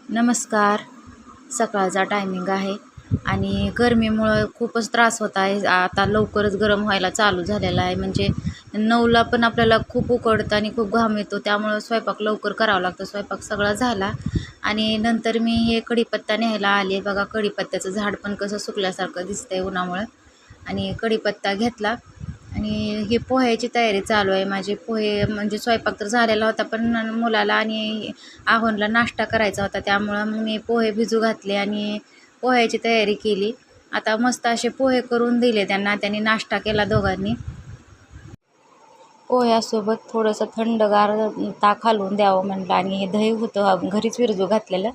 नमस्कार. सकाळचा टायमिंग आहे आणि गरमीमुळं खूपच त्रास होत आहे. आता लवकरच गरम व्हायला चालू झालेला आहे. म्हणजे 9ला पण आपल्याला खूप उकडतं आणि खूप घाम येतो. त्यामुळं स्वयंपाक लवकर करावा लागतो. स्वयंपाक सगळा झाला आणि नंतर मी हे कढीपत्ता न्यायला आले. बघा कढीपत्त्याचं झाड पण कसं सुकल्यासारखं दिसतंय उन्हामुळं. आणि कढीपत्ता घेतला आणि ही पोह्याची तयारी चालू आहे माझी. पोहे म्हणजे स्वयंपाक तर झालेला होता, पण मुलाला आणि आहोनला नाश्ता करायचा होता. त्यामुळं मग मी पोहे भिजू घातले आणि पोह्याची तयारी केली. आता मस्त असे पोहे करून दिले त्यांना. त्यांनी नाश्ता केला दोघांनी. पोह्यासोबत थोडंसं थंडगार ताक हलवून द्यावं म्हटलं आणि हे दही होतं घरीच विरजू घातलेलं.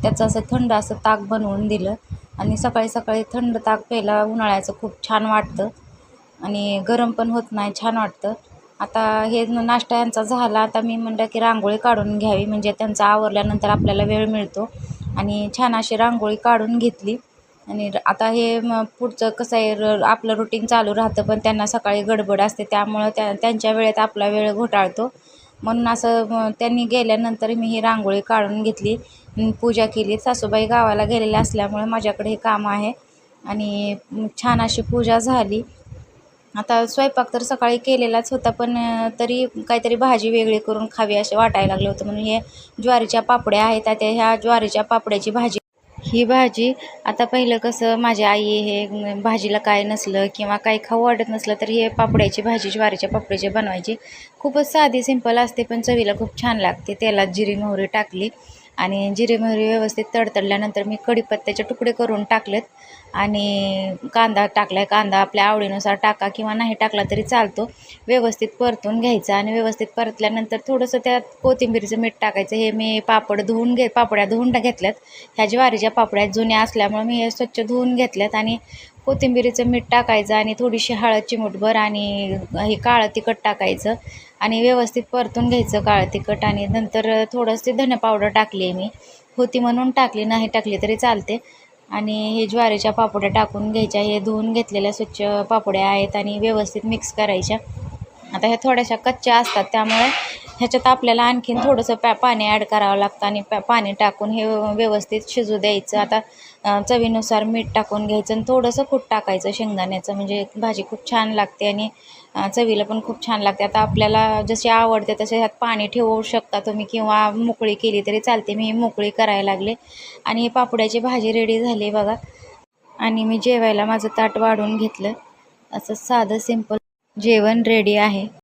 त्याचं असं थंड असं ताक बनवून दिलं आणि सकाळी सकाळी थंड ताक प्यायला उन्हाळ्याचं खूप छान वाटतं आणि गरम पण होत नाही, छान वाटतं. आता हे नाश्ता यांचा झाला. आता मी म्हटलं की रांगोळी काढून घ्यावी, म्हणजे त्यांचं आवरल्यानंतर आपल्याला वेळ मिळतो. आणि छान अशी रांगोळी काढून घेतली. आणि आता हे पुढचं कसं आहे, आपलं रुटीन चालू राहतं, पण त्यांना सकाळी गडबड असते. त्यामुळं त्यांच्या वेळेत आपला वेळ घोटाळतो. म्हणून असं त्यांनी गेल्यानंतर मी ही रांगोळी काढून घेतली. पूजा केली. सासूबाई गावाला गेलेल्या असल्यामुळे माझ्याकडे हे काम आहे आणि छान अशी पूजा झाली. आता स्वयंपाक तर सकाळी केलेलाच होता, पण तरी काहीतरी भाजी वेगळी करून खावी असे वाटायला लागलं होतं. म्हणून हे ज्वारीच्या पापड्या आहेत. आता ह्या ज्वारीच्या पापड्याची भाजी, ही भाजी आता पहिलं कसं माझी आई हे भाजीला काय नसलं किंवा काही खाऊ वाटत नसलं तर हे पापड्याची भाजी, ज्वारीच्या पापड्याची बनवायची. खूपच साधी सिंपल असते, पण चवीला खूप छान लागते. तेलात जिरी मोहरी टाकली आणि जिरे मोहरी व्यवस्थित तडतडल्यानंतर मी कढीपत्त्याचे तुकडे करून टाकलेत आणि कांदा टाकला आहे. कांदा आपल्या आवडीनुसार टाका किंवा नाही टाकला तरी चालतो. व्यवस्थित परतून घ्यायचा आणि व्यवस्थित परतल्यानंतर थोडंसं त्यात कोथिंबीरीचं मीठ टाकायचं. हे मी पापड्या धुवून घेतल्यात. ह्या ज्वारीच्या पापड्या जुन्या असल्यामुळे मी हे स्वच्छ धुवून घेतल्यात आणि कोथिंबीरीचं मीठ टाकायचं आणि थोडीशी हळद चिमूटभर आणि हे काळं तिखट टाकायचं आणि व्यवस्थित परतून घ्यायचं काळं तिखट. आणि नंतर थोडंसे धने पावडर टाकली आहे मी, होती म्हणून टाकली, नाही टाकली तरी चालते. आणि हे ज्वारीच्या पापड्या टाकून घ्यायच्या. हे धुवून घेतलेल्या स्वच्छ पापड्या आहेत आणि व्यवस्थित मिक्स करायच्या. आता ह्या थोड्याशा कच्च्या असतात, त्यामुळे ह्याच्यात आपल्याला आणखीन थोडंसं पाणी ॲड करावं लागतं आणि पाणी टाकून हे व्यवस्थित शिजू द्यायचं. आता चवीनुसार मीठ टाकून घ्यायचं आणि थोडंसं कूट टाकायचं शेंगदाण्याचं, म्हणजे भाजी खूप छान लागते आणि चवीला पण खूप छान लागते. आता आपल्याला जशी आवडते तसे ह्यात पाणी ठेवू शकता तुम्ही किंवा मोकळी केली तरी चालते. मी ही मोकळी करायला लागले आणि ही पापड्याची भाजी रेडी झाली बघा. आणि मी जेवायला माझं ताट वाढून घेतलं. असं साधं सिंपल जेवण रेडी आहे.